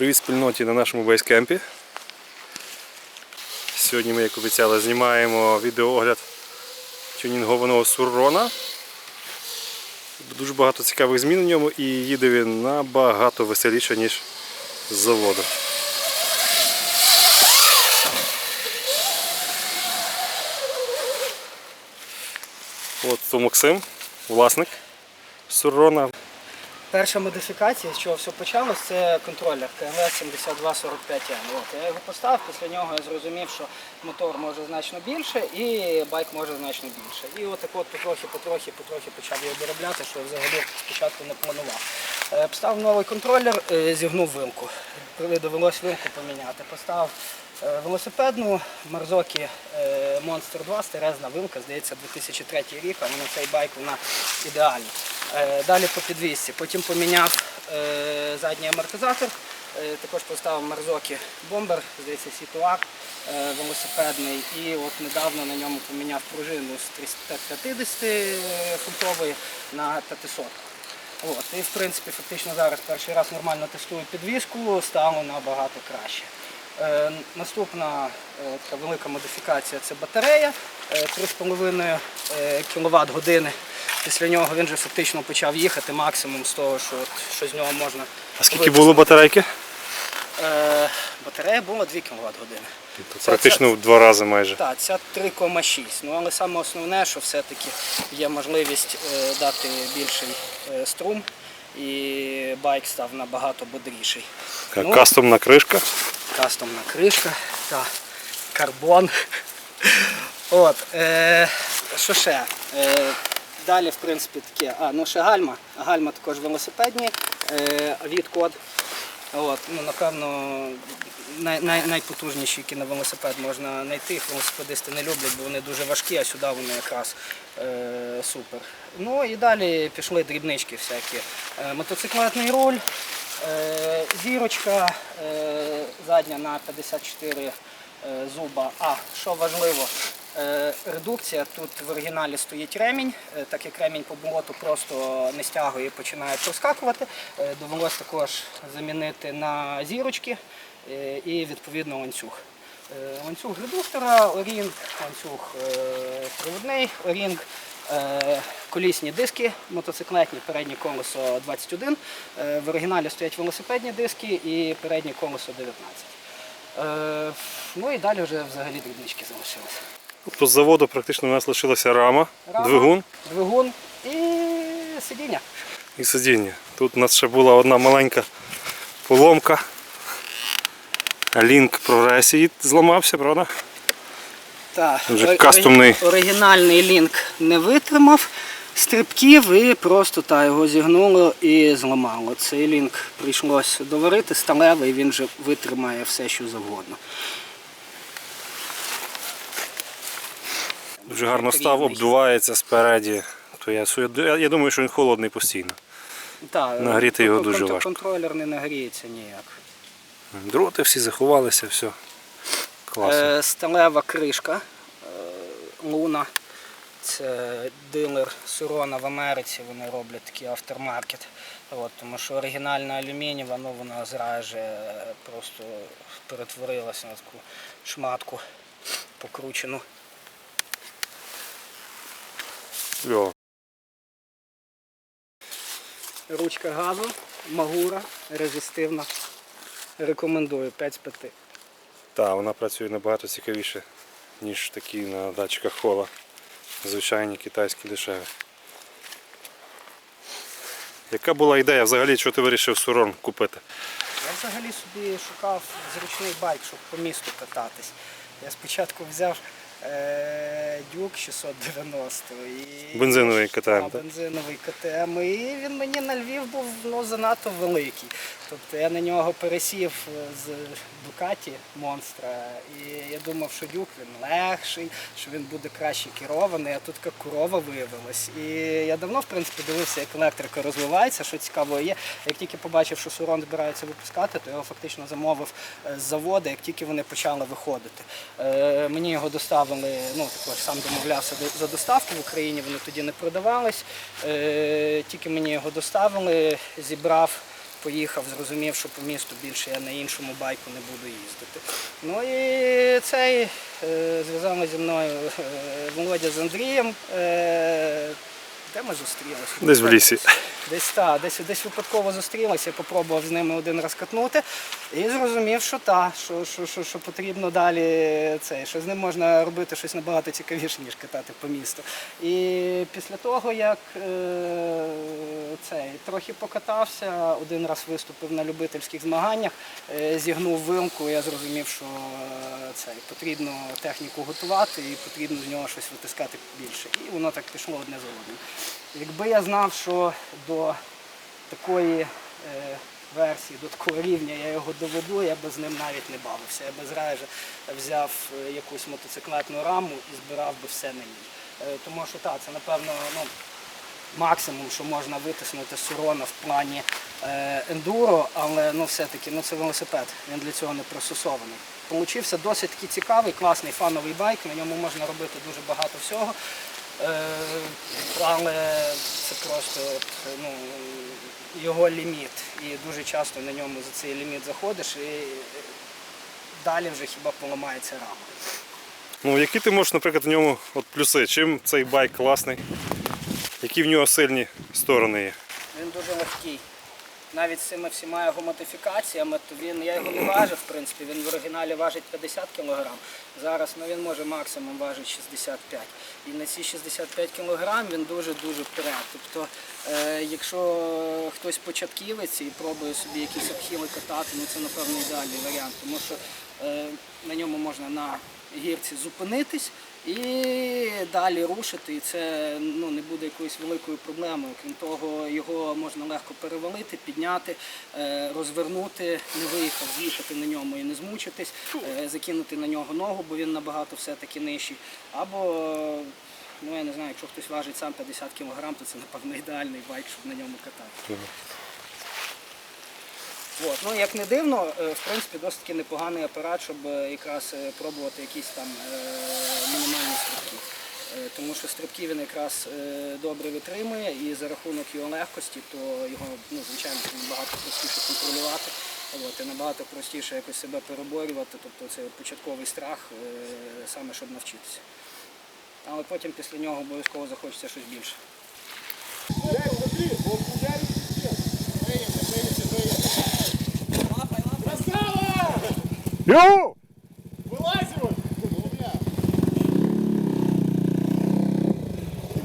Привіт спільноті на нашому бейскемпі. Сьогодні ми, як обіцяли, знімаємо відеоогляд тюнінгованого Surrona. Дуже багато цікавих змін у ньому і їде він набагато веселіше, ніж з заводу. От то Максим, власник Surrona. Перша модифікація, з чого все почалось, це контролер КМВ 7245М. Я його поставив, після нього я зрозумів, що мотор може значно більше і байк може значно більше. І отак от потрохи почав його доробляти, що взагалі спочатку не планував. Поставив новий контролер, зігнув вилку. Довелось вилку поміняти. Поставив велосипедну Marzocchi Monster 2, старезна вилка, здається, 2003 рік, але на цей байк вона ідеальна. Далі по підвісці. Потім поміняв задній амортизатор, також поставив Marzocchi Bomber, здається, C2R велосипедний. І от недавно на ньому поміняв пружину з 350 фунтової на 500. І в принципі фактично зараз перший раз нормально тестую підвіску, стало набагато краще. Наступна така велика модифікація – це батарея 3,5 кВт години. Після нього він вже фактично почав їхати максимум з того, що з нього можна. А скільки було батарейки? Батарея була 2 кВт години. Практично в 2 рази майже. Так, ця 3,6. Але саме основне, що все-таки є можливість дати більший струм і байк став набагато бодріший. Кастомна кришка. Кастомна кришка, та карбон. Що ще? Далі, в принципі, таке, ще гальма. Гальма також велосипедні, від-код. Напевно, найпотужніші, які на велосипед можна знайти. Їх велосипедисти не люблять, бо вони дуже важкі, а сюди вони якраз супер. І далі пішли дрібнички всякі. Мотоциклетний руль, зірочка задня на 54 зуба. Що важливо, редукція. Тут в оригіналі стоїть ремінь, так як ремінь по болоту просто не стягує і починає проскакувати. Довелося також замінити на зірочки і відповідно ланцюг. Ланцюг редуктора, орінг, ланцюг провідний, орінг, колісні диски мотоциклетні, переднє колесо 21, в оригіналі стоять велосипедні диски і переднє колесо 19. І далі вже взагалі дрібнички залишилися. Тобто з заводу практично у нас лишилася рама, двигун і сидіння. І сидіння. Тут у нас ще була одна маленька поломка. Лінк прогресії зламався, правда? Так, вже кастомний. Оригінальний лінк не витримав стрибків і просто його зігнуло і зламало. Цей лінк прийшлося доварити, сталевий, він вже витримає все, що завгодно. Дуже гарно став, обдувається спереді. Я думаю, що він холодний постійно. Нагріти його дуже важко. Контролер не нагріється ніяк. Дроти всі заховалися, все. Класно. Сталева кришка Luna. Це дилер Surrona в Америці, вони роблять такий автормаркет. Тому що оригінальна алюмінієва, вона зразу просто перетворилася на таку шматку покручену. Ручка газу, Magura, резистивна. Рекомендую, 5 з 5. Так, вона працює набагато цікавіше, ніж такі на датчиках хола. Звичайні китайські дешеві. Яка була ідея взагалі, що ти вирішив Surrona купити? Я взагалі собі шукав зручний байк, щоб по місту кататись. Я спочатку взяв Дюк 690. Бензиновий КТМ, так? Бензиновий КТМ, і він мені на Львів був занадто великий. Тобто я на нього пересів з Дукаті Монстра, і я думав, що Дюк він легший, що він буде краще керований, а тут як корова виявилась. І я давно, в принципі, дивився, як електрика розвивається, що цікаво є. Як тільки побачив, що Surrona збирається випускати, то я його фактично замовив з заводу, як тільки вони почали виходити. Мені його доставили, також сам домовлявся за доставку в Україні, вони тоді не продавались. Тільки мені його доставили, зібрав поїхав, зрозумів, що по місту більше я на іншому байку не буду їздити. Ну і цей зв'язали зі мною Володя з Андрієм. Де ми зустрілися? Десь в лісі. Десь випадково зустрілися, попробував з ними один раз катнути і зрозумів, що що потрібно далі що з ним можна робити щось набагато цікавіше, ніж катати по місту. І після того, як трохи покатався, один раз виступив на любительських змаганнях, зігнув вилку, я зрозумів, що потрібно техніку готувати і потрібно з нього щось витискати більше. І воно так пішло одне за одним. Якби я знав, що до такої версії, до такого рівня я його доведу, я би з ним навіть не бавився. Я би зразу взяв якусь мотоциклетну раму і збирав би все на ній. Тому що це, напевно, максимум, що можна витиснути з Сурона в плані ендуро, але все-таки це велосипед, він для цього не пристосований. Получився досить такий цікавий, класний фановий байк, на ньому можна робити дуже багато всього. Але це просто його ліміт. І дуже часто на ньому за цей ліміт заходиш і далі вже хіба поламається рама. Які ти можеш, наприклад, в ньому плюси? Чим цей байк класний? Які в нього сильні сторони є? Він дуже легкий. Навіть з цими всіма його модифікаціями, то я його не важив, в принципі, він в оригіналі важить 50 кг. Зараз він може максимум важить 65. І на ці 65 кг він дуже-дуже вперед. Тобто, якщо хтось початківець і пробує собі якісь обхіли катати, це, напевно, ідеальний варіант, тому що на ньому можна на гірці зупинитись і далі рушити, і це не буде якоюсь великою проблемою. Крім того, його можна легко перевалити, підняти, розвернути, не виїхав, з'їхати на ньому і не змучитись, закинути на нього ногу, бо він набагато все-таки нижчий. Або, я не знаю, якщо хтось важить сам 50 кг, то це, напевно, ідеальний байк, щоб на ньому катати. Як не дивно, в принципі, досить таки непоганий апарат, щоб якраз пробувати якісь там мінімальні стрибки. Тому що стрибки він якраз добре витримує і за рахунок його легкості, то його, звичайно, набагато простіше контролювати, і набагато простіше якось себе переборювати, тобто це початковий страх, саме щоб навчитися. Але потім після нього обов'язково захочеться щось більше. Йоу!